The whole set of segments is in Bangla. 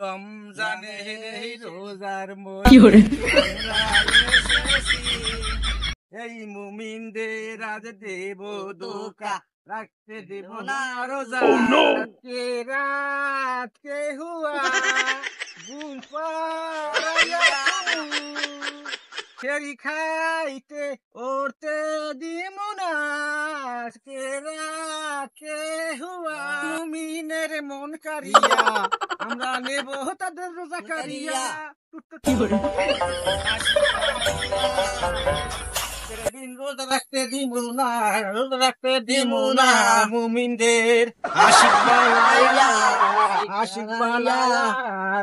রমজানের এই রোজার কি করে? এই মুমিনদের আজ দেব দোকা রাখতে দেব না রোজা কে রাত কে হুয়া গুল ফেরি খাইতে ওরতে দিব না কে রাত কে হুয়া মুমিনের মন কারিয়া আমরা নেব তাদের রোজা কারিয়া কি করে? দিন রোজা রাখতে দিব না রোজা রাখতে দিব না মুমিনদের আশিক বানায়া আশিক বানায়া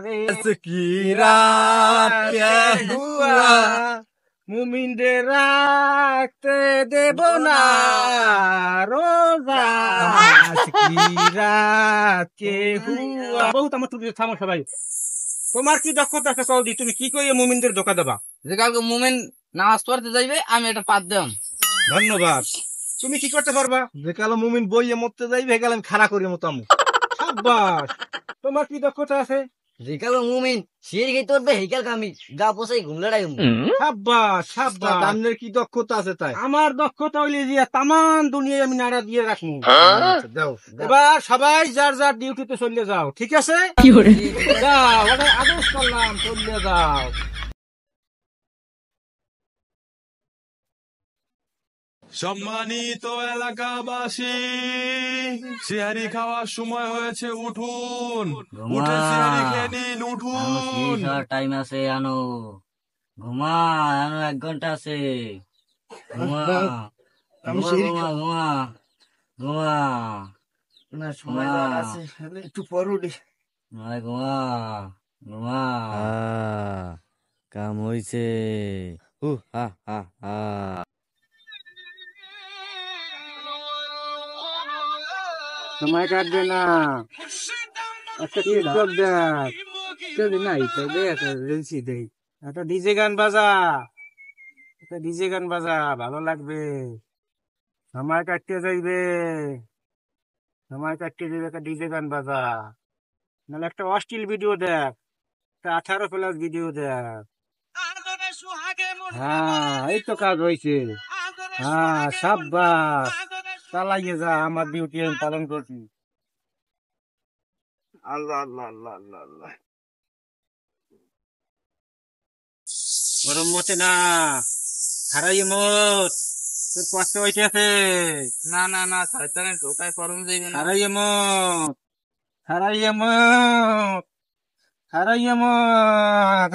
রে কি রাত কে হুয়া মুমিনদের রাখতে দেব না রোজা কি রাত কে হুয়া বহুত আমার তুমি থামো সবাই তোমার কি দক্ষতা আছে কও দি তুমি কি কইয়ে মুমিনদের ধোকা দেবা যে কালকে মুমিন নামাজ পড়তে যাইবে আমি এটা পাত দেম। ধন্যবাদ তুমি কি করতে পারবা যে কালো মুমিন বইয়ে মরতে যাইবে গেলে আমি খাড়া করি মতো আমু। সাব্বাস তোমার কি দক্ষতা আছে যে কালকে মুমিন শির গেই তোরবে হেকাল আমি গা পোষাই ঘুমলেড়াই সাব্বাস সাব্বাস আপনার কি দক্ষতা আছে তাই? আমার দক্ষতা হইলে যে তামান দুনিয়ায় আমি নাড়া দিয়ে রাখবো আচ্ছা, দাও এবার সবাই যার যার ডিউটিতে চলে যাও ঠিক আছে কি করে? যাও ওটা আদেশ করলাম চলে যাও সম্মানিত এলাকাবাসী, সিহারি খাওয়ার সময় হয়েছে, উঠুন উঠে সিহারি খেয়ে নিন, উঠুন। টাইম আছে আনো ঘুমা আনো 1 ঘন্টা আছে ঘুমা ঘুমা ঘুমা ঘুমা না সময় আছে একটু পর উঠি। ঘুমা ঘুমা কাম হইছে হা হা হা সময় কাটবে না একটা টিকটক দেখ চলি নাই তো দেখ রিলসি দেই একটা ডিজে গান বাজা একটা ডিজে গান বাজা ভালো লাগবে সময় কাটতে যাইবে সময় কাটতে যাবে একটা ডিজে গান বাজা নাহলে একটা অশ্লীল ভিডিও দেখ একটা 18+ ভিডিও দেখ হ্যাঁ এই তো কাজ হয়েছে হ্যাঁ সাব্বাস চালাইয়ে যা আমার ডিউটি আমি পালন করছি আল্লাহ আল্লাহ আল্লাহ আল্লাহ আল্লাহ গরম মতে না হারাই মত তোর কষ্ট হইতেছে না না না শয়তানের ঢোকায় করম যাইবে না হারাই মত হারাই মত হারাই মত